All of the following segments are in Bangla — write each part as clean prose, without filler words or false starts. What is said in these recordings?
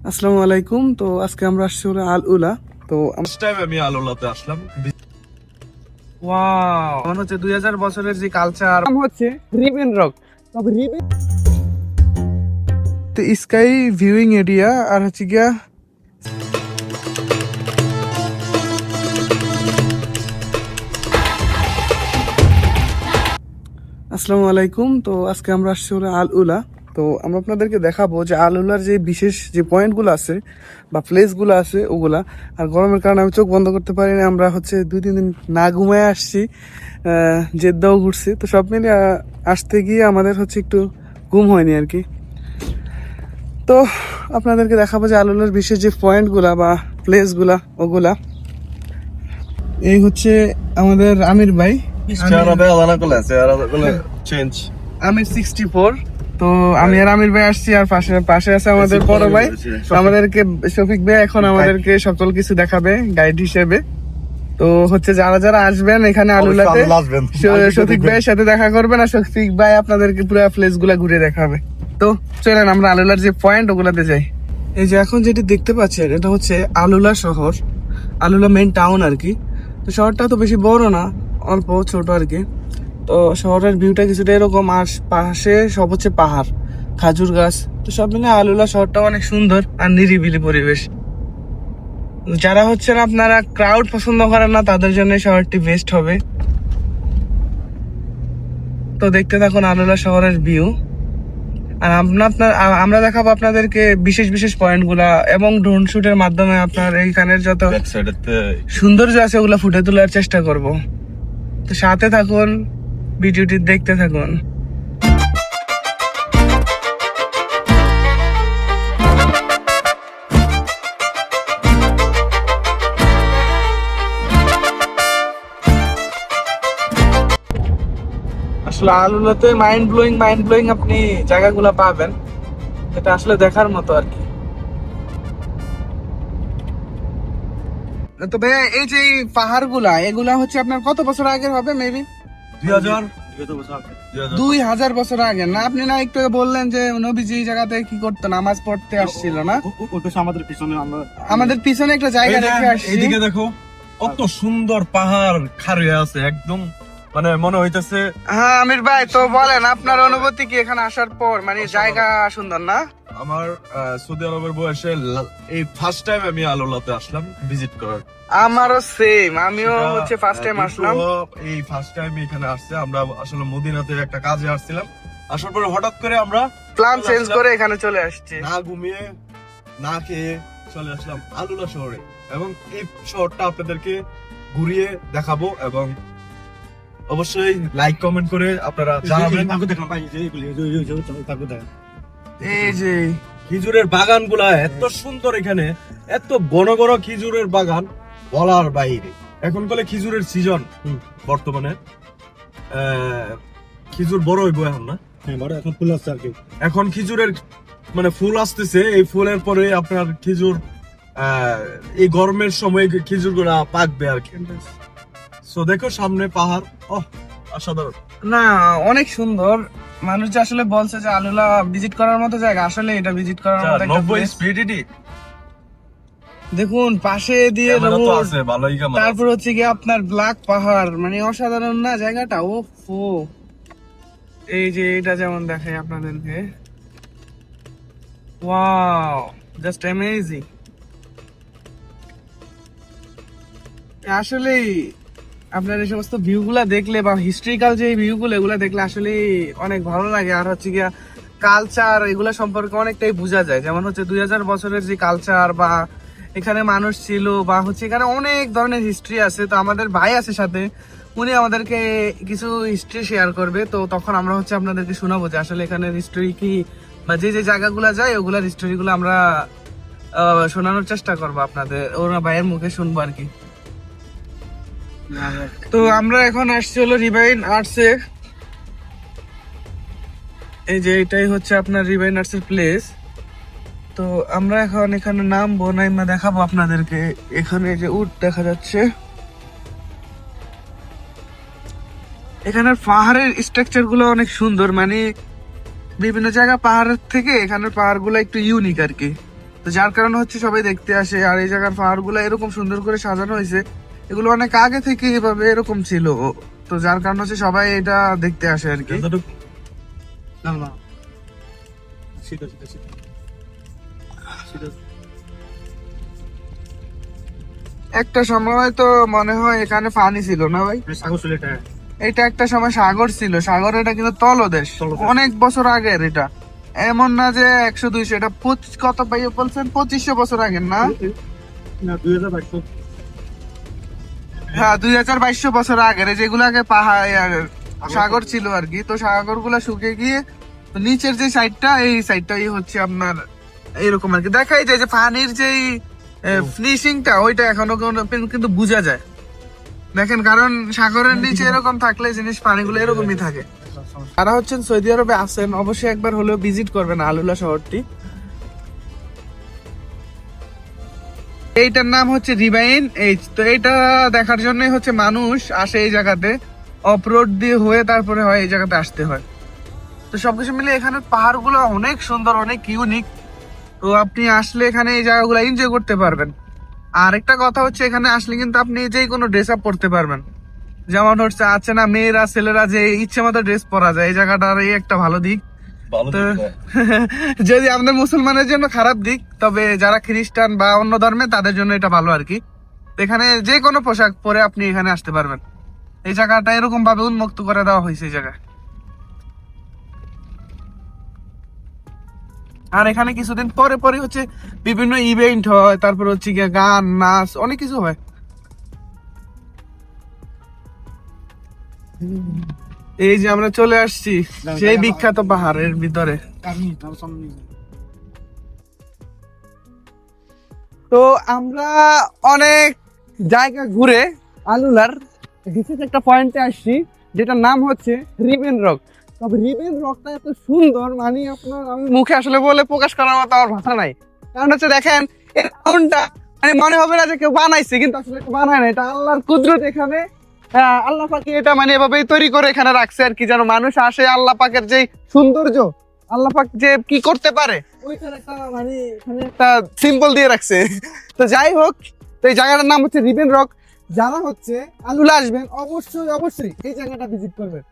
আসসালামু আলাইকুম। তো আজকে আমরা আসছি হলো আল উলা। তো ফার্স্ট টাইম আমি আল উলাতে আসলাম। ওয়াও, মনে হচ্ছে 2000 বছরের যে কালচার নাম হচ্ছে রিবেন রক। তবে রিবেন তো স্কাই ভিউইং এরিয়া আর হচ্ছে গিয়া আসসালামু আলাইকুম। তো আজকে আমরা আসছি হলো আল উলা। তো আমরা আপনাদেরকে দেখাবো যে আল উলার যে বিশেষ যে পয়েন্টগুলো আছে বা প্লেসগুলো আছে ওগুলা। আর গরমের কারণে আমি চোখ বন্ধ করতে পারি না। আমরা হচ্ছে 2-3 দিন না ঘুমায় আসছি, জেদ্দাও ঘুরছি। তো সব মিলিয়ে আসতে গিয়ে আমাদের হচ্ছে একটু ঘুম হয়নি আর কি। তো আপনাদেরকে দেখাবো যে আল উলার বিশেষ যে পয়েন্টগুলা বা প্লেসগুলা ওগুলা। এই হচ্ছে আমাদের আমির ভাই, চেঞ্জ আমির 64। তো আমি আর আমির ভাই আসছি, আর পাশে পাশে আছে আমাদের বড় ভাই। আমাদেরকে শফিক ভাই এখন আমাদেরকে সকল কিছু দেখাবে গাইড হিসেবে। তো হচ্ছে যারা যারা আসবেন এখানে আলুলাতে শফিক ভাইয়ের সাথে দেখা করবেন, আর শফিক ভাই আপনাদেরকে পুরো প্লেস গুলা ঘুরে দেখাবে। তো চলেন আমরা আলুলার যে পয়েন্ট ওগুলাতে যাই। এই যে এখন যেটি দেখতে পাচ্ছেন এটা হচ্ছে আলুলা শহর, আলুলা মেইন টাউন আর কি। তো শহরটা তো বেশি বড় না, অল্প ছোট আর কি। তো শহরের ভিউটা কিছুটা এরকম, আর পাশে সব হচ্ছে পাহাড়, খাজুর গাছ। তো সব মিলে আলুলা শহরটা অনেক সুন্দর আর নিরিবিলি পরিবেশ। যারা হচ্ছেন আপনারা ক্রাউড পছন্দ করেন না তাদের জন্য শহরটি বেস্ট হবে। তো দেখতে থাকুন আলুলা শহরের ভিউ। আর আমরা দেখাবো আপনাদেরকে বিশেষ বিশেষ পয়েন্ট গুলা, এবং ড্রোন শুটের মাধ্যমে আপনার এইখানের যত সৌন্দর্য আছে ওগুলা ফুটে তোলার চেষ্টা করব। তো সাথে থাকুন, ভিডিওটি দেখতে থাকুন। আসলে আলুলাতে মাইন্ড ব্লোয়িং আপনি জায়গাগুলো পাবেন, এটা আসলে দেখার মতো আর কি। তবে এই যে পাহাড় গুলা এগুলা হচ্ছে আপনার কত বছর আগের হবে? মেবি 2000 বছর আগে না? আপনি না একটু বললেন যে নবীজি এই জায়গাতে কি করতো, নামাজ পড়তে আসছিল না? আমাদের পিছনে একটা জায়গা রেখে আসছি। এদিকে দেখো কত সুন্দর পাহাড় খাড়ি আছে একদম, মানে মনে হইতেছে। হ্যাঁ আমির ভাই, তো বলেন আপনার অনুভূতি কি এখানে আসার পর? মানে জায়গা সুন্দর না? আমার সৌদি আরবের বয়সে এই ফার্স্ট টাইম আমি আল উলাতে আসলাম ভিজিট করার। আমারও সেম, আমিও হচ্ছে ফার্স্ট টাইম আসলাম। এই ফার্স্ট টাইম এখানে আসছে। আমরা আসলে মদিনাতে একটা কাজে আসছিলাম, আসার পরে হঠাৎ করে আমরা প্ল্যান চেঞ্জ করে এখানে চলে আসছি। না ঘুমিয়ে না খেয়ে চলে আসলাম আল উলা শহরে, এবং এই শহরটা আপনাদেরকে ঘুরিয়ে দেখাবো। এবং অবশ্যই লাইক কমেন্ট করে আপনারা জানাবেন। এই যে খেজুরের বাগান গুলা এত সুন্দর, এখানে এত ঘন ঘন খেজুরের বাগান বলার বাইরে। এখন বলে খেজুরের সিজন বর্তমানে, খেজুর বড় হইব এখন না? এখন ফুল আসছে আর কি। এখন খেজুরের মানে ফুল আসতেছে, এই ফুলের পরে আপনার খেজুর এই গরমের সময় খেজুর গুলা পাকবে আর কি। সো দেখো সামনে পাহাড়, অসাধারণ না, অনেক সুন্দর। মানুষ যে আসলে বলছে যে আলুলা ভিজিট করার মতো জায়গা, আসলে এটা ভিজিট করার মতো একটা 90 place। স্পিডি দেখুন পাশে দিয়ে ক্যামেরা তো road, আছে, ভালোই ক্যামেরা। তারপর হচ্ছে গিয়ে আপনার ব্ল্যাক পাহাড়, মানে অসাধারণ না জায়গাটা? ও ফো, এই যে এটা যেমন দেখাই আপনাদেরকে, ওয়াও, জাস্ট অ্যামেজিং। আসলেই আপনার এই সমস্ত ভিউ গুলা দেখলে বা হিস্ট্রিক্যাল যে ভিউ গুলো এগুলা দেখলে আসলে অনেক ভালো লাগে। আর হচ্ছে গিয়া কালচার এগুলা সম্পর্কে অনেকটাই বোঝা যায়। যেমন হচ্ছে 2000 বছরের যে কালচার, বা এখানে মানুষ ছিল, বা হচ্ছে এখানে অনেক ধরনের হিস্ট্রি আছে। তো আমাদের ভাই আছে সাথে, উনি আমাদেরকে কিছু হিস্ট্রি শেয়ার করবে। তো তখন আমরা হচ্ছে আপনাদেরকে শোনাবো যে আসলে এখানে হিস্ট্রি কি, বা যে যে জায়গাগুলা যায় ওগুলার হিস্ট্রি গুলো আমরা শোনানোর চেষ্টা করবো আপনাদের, ওরা ভাইয়ের মুখে শুনবো আর কি। তো আমরা এখন আসছি হলো রিভাইন আর্টসে। এই যে এটাই হচ্ছে আপনার রিভাইন আর্টসের প্লেস। তো আমরা এখন এখানে নামবো, নাইমা দেখাবো আপনাদেরকে। এখানে যে উট দেখা যাচ্ছে, এখানের পাহাড়ের স্ট্রাকচার গুলো অনেক সুন্দর। মানে বিভিন্ন জায়গা পাহাড়ের থেকে এখানের পাহাড় গুলো একটু ইউনিক আর কি। তো যার কারণে হচ্ছে সবাই দেখতে আসে। আর এই জায়গার পাহাড় গুলো এরকম সুন্দর করে সাজানো হয়েছে, এগুলো অনেক আগে থেকে এভাবে এরকম ছিল। তো যার কারণে হচ্ছে সবাই এটা দেখতে আসে আর কি। একটা সময় তো মনে হয় এখানে পানি ছিল না ভাই? এটা একটা সময় সাগর ছিল, সাগর। এটা কিন্তু তলদেশ, অনেক বছর আগের এটা। এমন না যে 100-200, এটা কত ভাই বলছেন, 2500 বছর আগের না? হ্যাঁ, 2200 বছর আগের। যেগুলো আগে পাহাড় সাগর ছিল আর কি। তো সাগর গুলা শুকে গিয়ে তো নিচের যে সাইডটা, এই সাইডটাই হচ্ছে আপনার এরকম আর কি। দেখাই যায় যে পানির যেই ফিনিশিংটা, ওইটা এখনো কিন্তু বোঝা যায়। দেখেন, কারণ সাগরের নিচে এরকম থাকলে জিনিস পানিগুলো এরকমই থাকে। যারা হচ্ছেন সৌদি আরবে আছেন, অবশ্যই একবার হলেও ভিজিট করবেন আলুলা শহরটি। এইটার নাম হচ্ছে রিভাইন এইচ। তো এইটা দেখার জন্যই হচ্ছে মানুষ আসে এই জায়গাতে, অফরোড দিয়ে হয়ে তারপরে হয় এই জায়গাতে আসতে হয়। তো সবকিছু মিলে এখানে পাহাড়গুলো অনেক সুন্দর, অনেক ইউনিক। তো আপনি আসলে এখানে এই জায়গাগুলো এনজয় করতে পারবেন। আর একটা কথা হচ্ছে, এখানে আসলে কিন্তু আপনি যে কোনো ড্রেস আপ পরতে পারবেন। যেমন হচ্ছে আছে না, মেয়েরা ছেলেরা যে ইচ্ছে মতো ড্রেস পরা যায়, এই জায়গাটার এই একটা ভালো দিক। তো যদি আমাদের মুসলমানের জন্য খারাপ দিক, তবে যারা খ্রিস্টান বা অন্য ধর্মে তাদের জন্য এটা ভালো আর কি। এখানে যে কোনো পোশাক পরে আপনি এখানে আসতে পারবেন। এই জায়গাটা এরকম ভাবে উন্মুক্ত করে দেওয়া হয়েছে এই জায়গায়। আর এখানে কিছুদিন পরে পরে হচ্ছে বিভিন্ন ইভেন্ট হয়, তারপর হচ্ছে গিয়ে গান নাচ অনেক কিছু হয়। এই যে আমরা চলে আসছি সেই বিখ্যাত পাহাড়ের ভিতরে। তো আমরা অনেক জায়গা ঘুরে আলুলার বিশেষ একটা পয়েন্টে আসছি, যেটার নাম হচ্ছে রিবেন রক। তবে রিবেন রকটা এত সুন্দর, মানে আপনার আমি মুখে আসলে বলে প্রকাশ করার মতো আমার ভাষা নাই। কারণ হচ্ছে দেখেন, এই রাউন্ডটা মানে মনে হবে না যে কেউ বানাইছে, কিন্তু আসলে কেউ বানায় না, এটা আল্লাহর কুদরত। এখানে আল্লাহ পাক এটা মানে এভাবেই তৈরি করে এখানে রাখছে আর কি, যেন মানুষ আসে আল্লাহ পাকের যে সৌন্দর্য, আল্লাহ পাক যে কি করতে পারে ওইখানে একটা মানে এখানে একটা সিম্বল দিয়ে রাখছে। তো যাই হোক, তো এই জায়গাটার নাম হচ্ছে রিবেন রক। যারা হচ্ছে আলুলা আসবেন, অবশ্যই অবশ্যই এই জায়গাটা ভিজিট করবেন।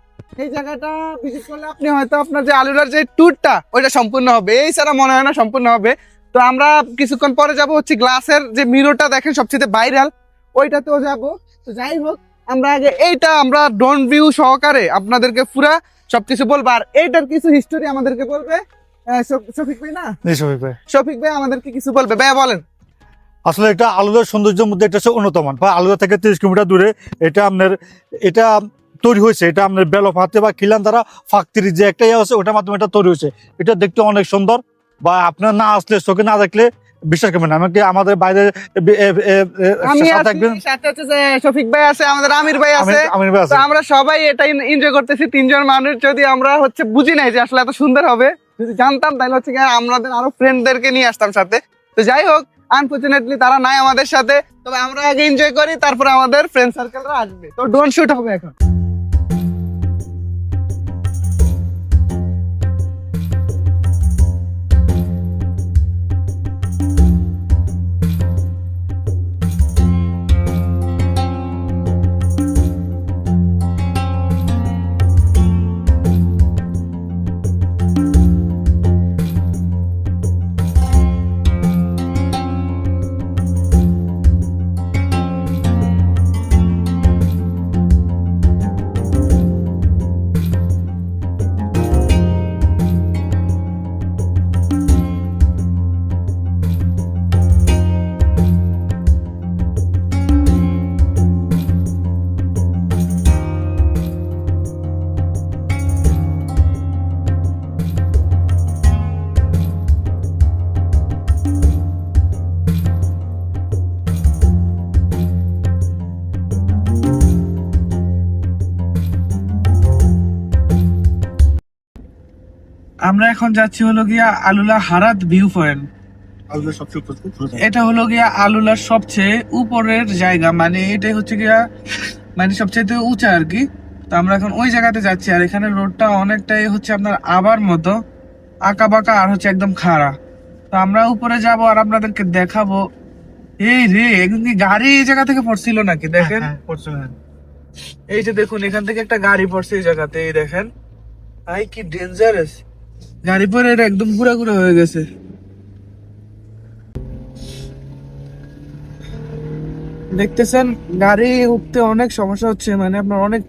এই জায়গাটা ভিজিট করলে আপনি হয়তো আপনার যে আলুলার যে ট্যুরটা, ওইটা সম্পূর্ণ হবে। এই ছাড়া মনে হয় না সম্পূর্ণ হবে। তো আমরা কিছুক্ষণ পরে যাব হচ্ছে গ্লাসের যে মিররটা দেখেন সবচেয়ে ভাইরাল, ওইটাতেও যাব। তো যাই হোক, আমরা আগে এইটা আমরা ড্রোন ভিউ সহকারে আপনাদেরকে পুরা সবকিছু বলবো। আর এইটার কিছু হিস্টোরি আমাদেরকে বলবে শফিক ভাই না? শফিক ভাই আমাদেরকে কিছু বলবে। ভাই বলেন। আসলে এটা আলুদার সৌন্দর্যের মধ্যে এটা হচ্ছে অন্যতম। আলুদা থেকে 30 কিলোমিটার দূরে এটা আপনার এটা তৈরি হয়েছে। এটা আপনার বেলফ হাতে বা খিলান দ্বারা ফাঁকতির যে একটা ইয়ে আছে, ওটার মাধ্যমে এটা তৈরি হয়েছে। এটা দেখতে অনেক সুন্দর, বা আপনার না আসলে, চোখে না দেখলে বিশ্বাস করবেন না। আমাকে আমাদের বাইরে শফিক ভাই আছে, আমাদের আমির ভাই আছে, আমরা সবাই এটা এনজয় করতেছি। 3 জন মানুষ, যদি আমরা হচ্ছে বুঝি নাই যে আসলে এত সুন্দর হবে, যদি জানতাম তাহলে হচ্ছে আমাদের আরো ফ্রেন্ডদেরকে নিয়ে আসতাম সাথে। তো যাই হোক, আনফরচুনেটলি তারা নাই আমাদের সাথে। তবে আমরা আগে এনজয় করি, তারপরে আমাদের ফ্রেন্ড সার্কেলরা আসবে। তো ড্রোন শুট হবে এখন। আমরা এখন যাচ্ছি হলো গিয়া আলুলা হারাত ভিউ পয়েন্ট। এটা হলো গিয়া আলুলার সবচেয়ে উপরের জায়গা, মানে এটাই হচ্ছে গিয়া মানে সবচেয়ে উঁচা আর কি। তো আমরা এখন ওই জায়গাতে যাচ্ছি। আর এখানে রোডটা অনেকটাই হচ্ছে আপনার আবার মতো আঁকা বাঁকা, আর হচ্ছে একদম খাড়া। তো আমরা উপরে যাব আর আপনাদেরকে দেখাবো। এই রে, এখন কি গাড়ি এই জায়গা থেকে পড়ছিল নাকি? দেখেন, এই যে দেখুন, এখান থেকে একটা গাড়ি পড়ছে এই জায়গাতে, এই দেখেন। ভাই কি ডেঞ্জারাস, গাড়ি পরে এটা একদম ঘুরা ঘুরা হয়ে গেছে। দেখতেছেন, গাড়ি উঠতে অনেক সমস্যা হচ্ছে, মানে আপনার অনেক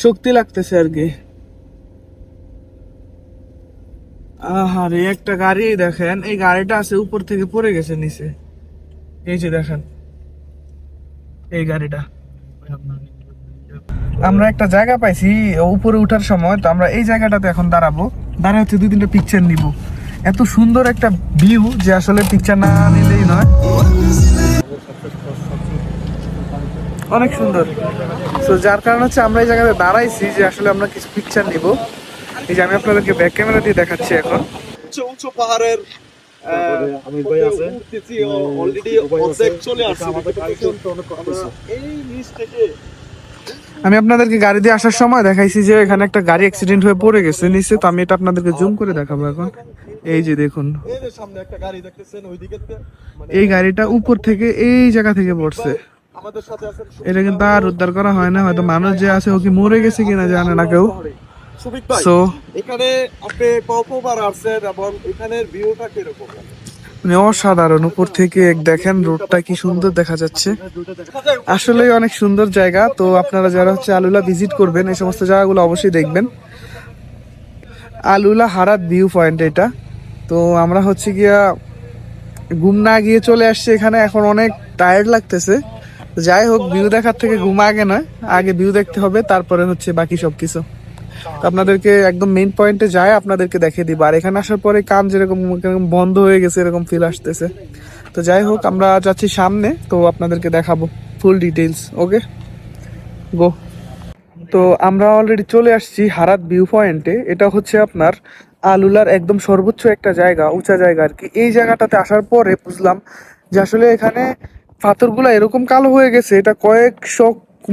শক্তি লাগতেছে আর কি। আহারে, একটা গাড়ি দেখেন, এই গাড়িটা আছে উপর থেকে পড়ে গেছে নিচে, এই যে দেখেন এই গাড়িটা। আমরা একটা জায়গা পাইছি উপরে উঠার সময়, তো আমরা এই জায়গাটাতে এখন দাঁড়াবো, দাঁড়া হচ্ছে 2-3টা পিকচার নিব। এত সুন্দর একটা ভিউ যে আসলে পিকচার না নিলেই নয়, অনেক সুন্দর। তো যার কারণ হচ্ছে আমরা এই জায়গাতে দাঁড়াইছি যে আসলে আমরা কিছু পিকচার নিব। এই যে আমি আপনাদেরকে ব্যাক ক্যামেরা দিয়ে দেখাচ্ছি এখন। উঁচু উঁচু পাহাড়ের উঠতেছি, অলরেডি অর্ধেক চলে আসছে। এই নিচ থেকে আমি আপনাদেরকে গাড়ি দিয়ে আসার সময় দেখাইছি যে এখানে একটা গাড়ি অ্যাক্সিডেন্ট হয়ে পড়ে গেছে নিচে, তো আমি এটা আপনাদেরকে জুম করে দেখাবো এখন। এই যে দেখুন, এই যে সামনে একটা গাড়ি দেখতেছেন ওইদিকে, এই গাড়িটা উপর থেকে এই জায়গা থেকে পড়ছে। আমাদের সাথে আছেন এটা কিন্তু আর উদ্ধার করা হয় না, হয়তো মানুষ যে আছে ও কি মরে গেছে কিনা জানে না কেউ। সুবিক ভাই। সো এখানে আপনি কতবার আসছেন এবং এখানের ভিউটা কিরকম? মানে অসাধারণ, উপর থেকে দেখেন রোডটা কি সুন্দর দেখা যাচ্ছে, আসলে অনেক সুন্দর জায়গা। তো আপনারা যারা হচ্ছে আলুলা ভিজিট করবেন, এই সমস্ত জায়গাগুলো অবশ্যই দেখবেন। আলুলা হারাত ভিউ পয়েন্ট এটা। তো আমরা হচ্ছে গিয়া ঘুম না গিয়ে চলে আসছি এখানে, এখন অনেক টায়ার্ড লাগতেছে। যাই হোক, ভিউ দেখার থেকে ঘুম আগে নয়, আগে ভিউ দেখতে হবে, তারপরে হচ্ছে বাকি সবকিছু। তো আপনাদেরকে একদম মেইন পয়েন্টে যায় আপনাদেরকে দেখিয়ে দিব। আর এখানে আসার পরে কান যেরকম বন্ধ হয়ে গেছে এরকম ফিল আসতেছে। তো যাই হোক, আমরা যাচ্ছি সামনে, তো আপনাদেরকে দেখাবো ফুল ডিটেইলস। ওকে, গো। তো আমরা অলরেডি চলে আসছি হারাত ভিউ পয়েন্টে। এটা হচ্ছে আপনার আলুলার একদম সর্বোচ্চ একটা জায়গা, উঁচা জায়গা আর কি। এই জায়গাটাতে আসার পরে বুঝলাম যে আসলে এখানে পাথরগুলো এরকম কালো হয়ে গেছে, এটা কয়েকশো,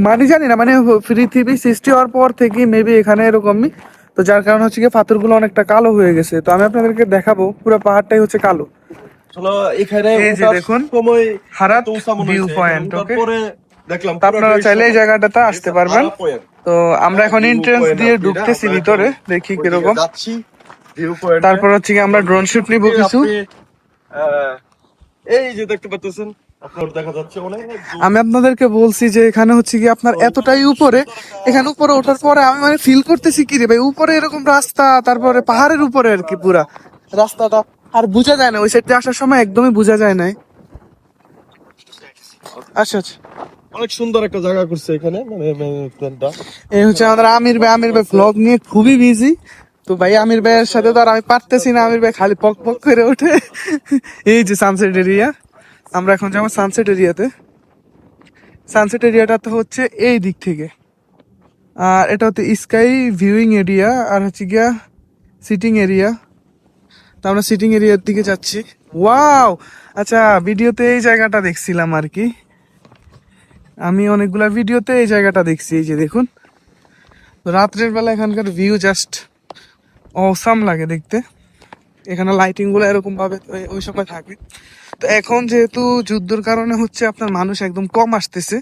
মানে জানি না, মানে পৃথিবী সৃষ্টি হওয়ার পর থেকে মেবি এখানে এরকমই। তো যার কারণ হচ্ছে কি পাথরগুলো অনেকটা কালো হয়ে গেছে। তো আমি আপনাদেরকে দেখাবো, পুরো পাহাড়টাই হচ্ছে কালো। চলো এখানে এই যে দেখুন, সময় হারাত তো উঁচা মনে ভিউ হয়েছে। পয়েন্ট। এখানে ওকে, তারপরে দেখলাম তো আপনারা চাইলে এই জায়গাটাতে আসতে পারবেন। তো আমরা এখন view এন্ট্রেন্স point দিয়ে আর কি, ঢুকতেছি আমরা ভিতরে, এখন দেখি ওইদিকে কিরকম। যাচ্ছি ভিউ পয়েন্ট। তারপর হচ্ছে কি আমরা ড্রোন শুট নিব কিছু। এই যে দেখতে পাচ্ছেন আপনার দেখা যাচ্ছে অনেক দূর। আমি আপনাদেরকে বলছি যে এখানে হচ্ছে কি আপনার এতটাই উপরে, এখানে উপরে ওঠার পরে আমি মানে ফিল করতেছি কি রে ভাই, উপরে এরকম রাস্তা, তারপরে পাহাড়ের উপরে আর কি পুরা রাস্তাটা, আর বোঝা যায় না ওই সাইড দিয়ে আসার সময়, একদমই বোঝা যায় না। আচ্ছা আচ্ছা, অনেক সুন্দর একটা জায়গা করছে এখানে, মানে প্ল্যানটা। এই হচ্ছে আমাদের আমির ভাই। আমির ভাই ব্লগ নিয়ে খুবই বিজি। তো ভাই আমির ভাইয়ের সাথে তো আর আমি পারতেছি না, আমির ভাই খালি পক পক করে ওঠে। এই যে সানসেট এরিয়া, আমরা এখন যাবো সানসেট এরিয়াতে। সানসেট এরিয়াটা তো হচ্ছে এই দিক থেকে, আর এটা হচ্ছে স্কাই ভিউইং এরিয়া, আর হচ্ছে গিয়া সিটিং এরিয়া। তো আমরা সিটিং এরিয়ার দিকে যাচ্ছি। ওয়াও, আচ্ছা, ভিডিওতে এই জায়গাটা দেখছিলাম আর কি, আমি অনেকগুলা ভিডিওতে এই জায়গাটা দেখছি। এই যে দেখুন, রাত্রের বেলা এখানকার ভিউ জাস্ট অসাম লাগে দেখতে। এখানে লাইটিং গুলো এরকম ভাবে ওই সময় থাকে। তো এখন যেহেতু যুদ্ধের কারণে হচ্ছে আপনার মানুষ একদম কম আসতেছে,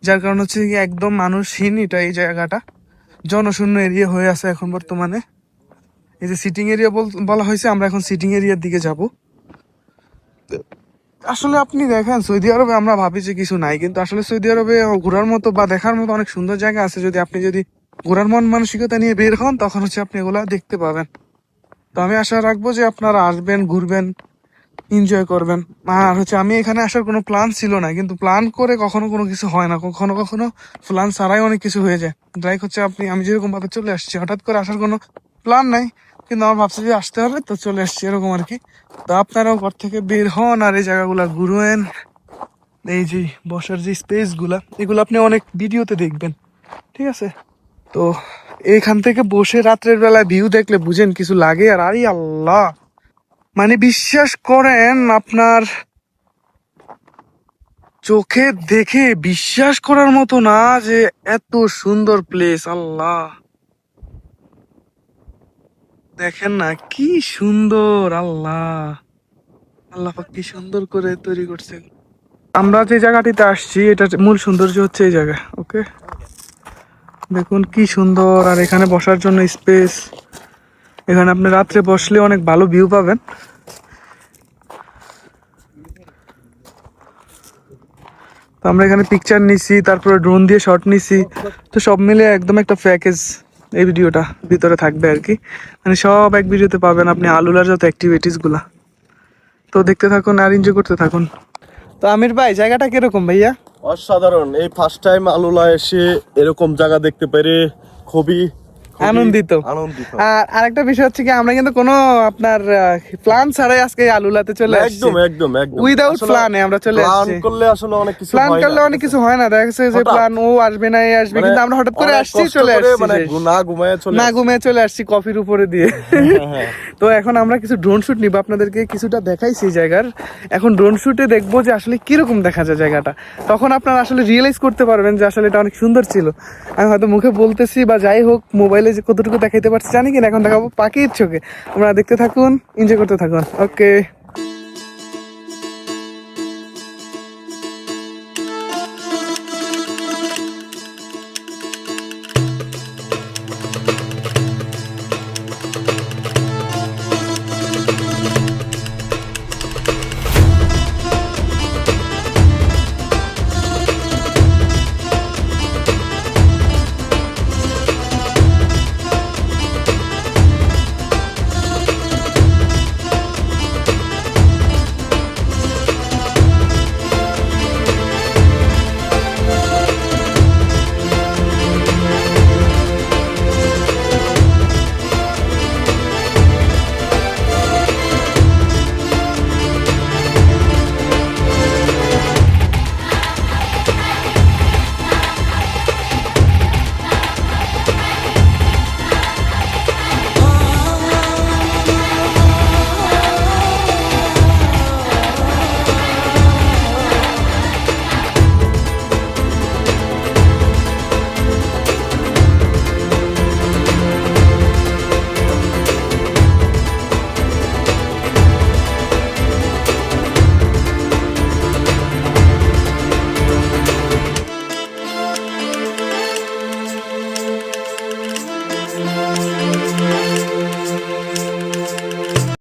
যার কারণে হচ্ছে কি একদম মানুষহীন এটা, এই জায়গাটা জনশূন্য এরিয়া হয়ে আছে এখন বর্তমানে। এই যে সিটিং এরিয়া বলা হয়েছে, আমরা এখন সিটিং এরিয়ার দিকে যাব। আসলে আপনি দেখেন সৌদি আরবে আমরা ভাবি যে কিছু নাই, কিন্তু আসলে সৌদি আরবে ঘোরার মতো বা দেখার মতো অনেক সুন্দর জায়গা আছে। যদি ঘোরার মন মানসিকতা নিয়ে বের হন, তখন হচ্ছে আপনি এগুলা দেখতে পাবেন। তো আমি আশা রাখবো যে আপনারা আসবেন, ঘুরবেন, এনজয় করবেন। আর হচ্ছে আমি এখানে আসার কোনো প্ল্যান ছিল না, কিন্তু প্ল্যান করে কখনো কোনো কিছু হয় না, কখনো কখনো প্ল্যান ছাড়াই অনেক কিছু হয়ে যায়। লাইক হচ্ছে আমি যেরকম ভাবে চলে আসছি, হঠাৎ করে আসার কোনো প্ল্যান নাই, কিন্তু আমার ভাবছি যে আসতে হবে, তো চলে আসছি এরকম আর কি। তো আপনারাও ঘর থেকে বের হন আর এই জায়গাগুলা ঘুরেন। এই যে বসার যে স্পেস গুলা, এগুলো আপনি অনেক ভিডিওতে দেখবেন, ঠিক আছে? তো এইখান থেকে বসে রাত্রের বেলা ভিউ দেখলে বুঝেন কিছু লাগে। আর আরে আল্লাহ, মানে বিশ্বাস করেন, আপনার চোখে দেখে বিশ্বাস করার মতো না যে এত সুন্দর প্লেস। আল্লাহ, দেখেন না কি সুন্দর, আল্লাহ আল্লাহ পাক কি সুন্দর করে তৈরি করছেন। আমরা যে জায়গাটিতে আসছি এটা মূল সৌন্দর্য হচ্ছে এই জায়গা। ওকে, দেখুন কি সুন্দর, আর এখানে বসার জন্য স্পেস। এখানে আপনি রাত্রে বসলে অনেক ভালো ভিউ পাবেন। তো আমরা এখানে পিকচার নিছি, তারপরে ড্রোন দিয়ে শট নিছি, তো সব মিলে একদম একটা প্যাকেজ এই ভিডিওটা ভিতরে থাকবে আর কি। মানে সব এক ভিডিওতে পাবেন আপনি আলুলার যত অ্যাক্টিভিটিস গুলা। তো দেখতে থাকুন আর এনজয় করতে থাকুন। তো আমির ভাই জায়গাটা কিরকম ভাইয়া? অসাধারণ। এই ফার্স্ট টাইম আলুলা এসে এরকম জায়গা দেখতে পেরে খুবই আনন্দিত। আনন্দিত। আর আরেকটা বিষয় হচ্ছে কি, আমরা কিন্তু কোনো আপনার প্ল্যান ছাড়াই আজকে এই আলুলাতে চলে আসছি। একদম একদম একদম উইদাউট প্ল্যানে আমরা চলে প্ল্যান আসছি। করলে আসলে অনেক কিছু প্ল্যান হয় করলে না। অনেক কিছু হয় না, দেখা যাচ্ছে যে হঠাৎ। প্ল্যান ও আসবে না এই আসবে, মানে কিন্তু আমরা হঠাৎ করে অনেক আসছি, কষ্ট চলে করে আসছি মানে শেষ। না ঘুমায় চলে না আসছি। ঘুমিয়ে চলে আসছি কফির উপরে দিয়ে। হ্যাঁ। তো এখন আমরা কিছু ড্রোন শুট নিব, আপনাদেরকে কিছুটা দেখাইছি এই জায়গার। এখন ড্রোন শুটে দেখবো যে আসলে কিরকম দেখা যায় জায়গাটা, তখন আপনারা আসলে রিয়েলাইজ করতে পারবেন যে আসলে এটা অনেক সুন্দর ছিল। আমি হয়তো মুখে বলতেছি বা যাই হোক, মোবাইলে যে কতটুকু দেখাইতে পারছি জানি কিনা, এখন দেখাবো পাখির চোখে। আপনারা দেখতে থাকুন, এনজয় করতে থাকুন। ওকে।